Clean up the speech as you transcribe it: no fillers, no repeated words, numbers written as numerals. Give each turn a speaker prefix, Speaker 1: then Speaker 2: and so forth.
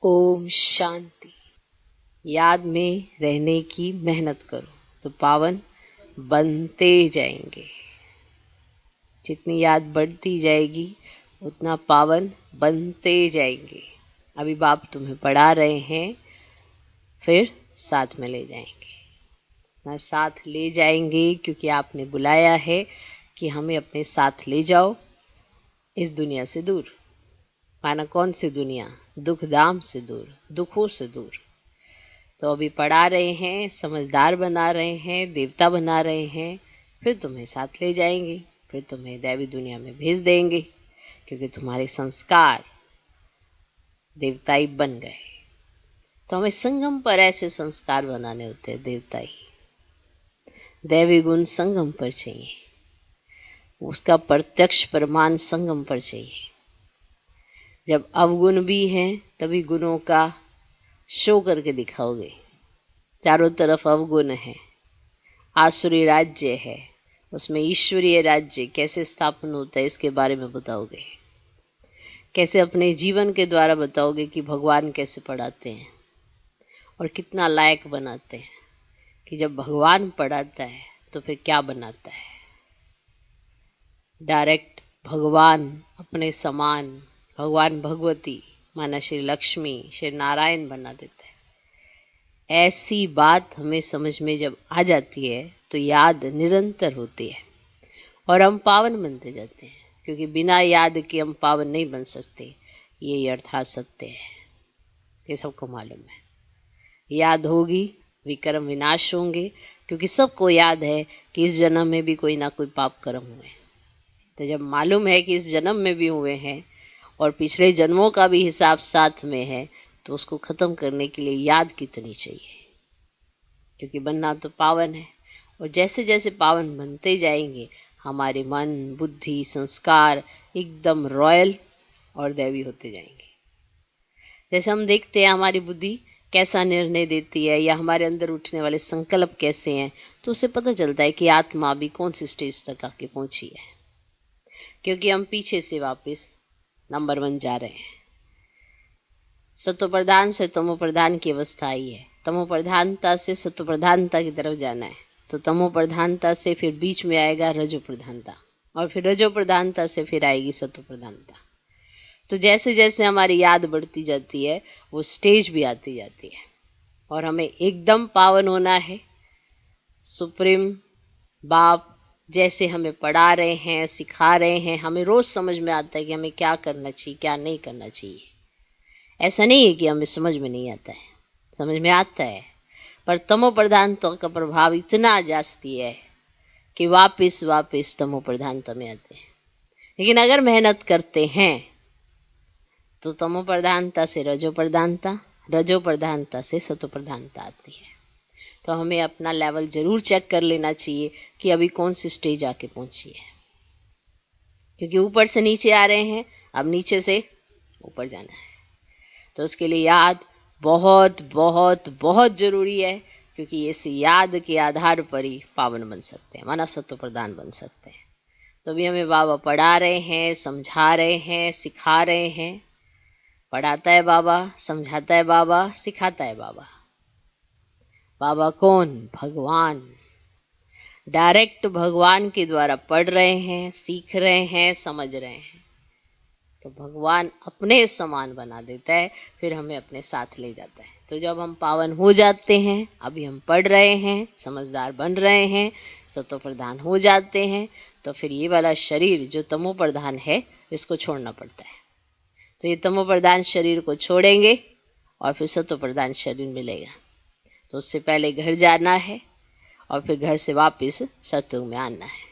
Speaker 1: ओम शांति। याद में रहने की मेहनत करो तो पावन बनते जाएंगे। जितनी याद बढ़ती जाएगी उतना पावन बनते जाएंगे। अभी बाप तुम्हें पढ़ा रहे हैं, फिर साथ में ले जाएंगे। मैं साथ ले जाएंगे क्योंकि आपने बुलाया है कि हमें अपने साथ ले जाओ इस दुनिया से दूर। माना कौन सी दुनिया? दुख धाम से दूर, दुखों से दूर। तो अभी पढ़ा रहे हैं, समझदार बना रहे हैं, देवता बना रहे हैं, फिर तुम्हें साथ ले जाएंगे, फिर तुम्हें दैवी दुनिया में भेज देंगे क्योंकि तुम्हारे संस्कार देवताई बन गए। तो हमें संगम पर ऐसे संस्कार बनाने होते हैं देवताई। दैवी गुण संगम पर चाहिए, उसका प्रत्यक्ष प्रमाण संगम पर चाहिए। जब अवगुण भी हैं तभी गुणों का शो करके दिखाओगे। चारों तरफ अवगुण है, आसुरी राज्य है, उसमें ईश्वरीय राज्य कैसे स्थापन होता है इसके बारे में बताओगे। कैसे अपने जीवन के द्वारा बताओगे कि भगवान कैसे पढ़ाते हैं और कितना लायक बनाते हैं कि जब भगवान पढ़ाता है तो फिर क्या बनाता है। डायरेक्ट भगवान अपने समान, भगवान भगवती माना श्री लक्ष्मी, श्री नारायण बना देता है। ऐसी बात हमें समझ में जब आ जाती है तो याद निरंतर होती है और हम पावन बनते जाते हैं, क्योंकि बिना याद के हम पावन नहीं बन सकते। ये अर्थात सत्य है, ये सबको मालूम है। याद होगी विकर्म विनाश होंगे, क्योंकि सबको याद है कि इस जन्म में भी कोई ना कोई पाप कर्म हुए। तो जब मालूम है कि इस जन्म में भी हुए हैं और पिछले जन्मों का भी हिसाब साथ में है, तो उसको खत्म करने के लिए याद कितनी चाहिए, क्योंकि बनना तो पावन है। और जैसे जैसे पावन बनते जाएंगे हमारे मन, बुद्धि, संस्कार एकदम रॉयल और दैवी होते जाएंगे। जैसे हम देखते हैं हमारी बुद्धि कैसा निर्णय देती है या हमारे अंदर उठने वाले संकल्प कैसे हैं, तो उससे पता चलता है कि आत्मा भी कौन सी स्टेज तक आके पहुंची है। क्योंकि हम पीछे से वापस नंबर 1 जा रहे हैं। सत्व प्रधान से तमो प्रधान की अवस्था आई है, तमो प्रधानता से सत्व प्रधानता की तरफ जाना है। तो तमो प्रधानता से फिर बीच में आएगा रजो प्रधानता, और फिर रजो प्रधानता से फिर आएगी सत्व प्रधानता। तो जैसे जैसे हमारी याद बढ़ती जाती है वो स्टेज भी आती जाती है और हमें एकदम पावन होना है। सुप्रीम बाप जैसे हमें पढ़ा रहे हैं, सिखा रहे हैं, हमें रोज समझ में आता है कि हमें क्या करना चाहिए, क्या नहीं करना चाहिए। ऐसा नहीं है कि हमें समझ में नहीं आता है, समझ में आता है, पर तमो प्रधानता का प्रभाव इतना जास्ती है कि वापिस तमो प्रधानता में आते हैं। लेकिन अगर मेहनत करते हैं तो तमो प्रधानता से रजो प्रधानता, रजो प्रधानता से सतो प्रधानता आती है। तो हमें अपना लेवल जरूर चेक कर लेना चाहिए कि अभी कौन सी स्टेज आके पहुंची है, क्योंकि ऊपर से नीचे आ रहे हैं, अब नीचे से ऊपर जाना है। तो उसके लिए याद बहुत बहुत बहुत जरूरी है, क्योंकि इस याद के आधार पर ही पावन बन सकते हैं, माना सत्व प्रधान बन सकते हैं। तो भी हमें बाबा पढ़ा रहे हैं, समझा रहे हैं, सिखा रहे हैं। पढ़ाता है बाबा, समझाता है बाबा, सिखाता है बाबा। बाबा कौन? भगवान। डायरेक्ट भगवान के द्वारा पढ़ रहे हैं, सीख रहे हैं, समझ रहे हैं। तो भगवान अपने समान बना देता है, फिर हमें अपने साथ ले जाता है। तो जब हम पावन हो जाते हैं, अभी हम पढ़ रहे हैं, समझदार बन रहे हैं, सतो प्रधान हो जाते हैं, तो फिर ये वाला शरीर जो तमो प्रधान है इसको छोड़ना पड़ता है। तो ये तमो प्रधान शरीर को छोड़ेंगे और फिर सतो प्रधान शरीर मिलेगा। तो उससे पहले घर जाना है और फिर घर से वापस सत्युग में आना है।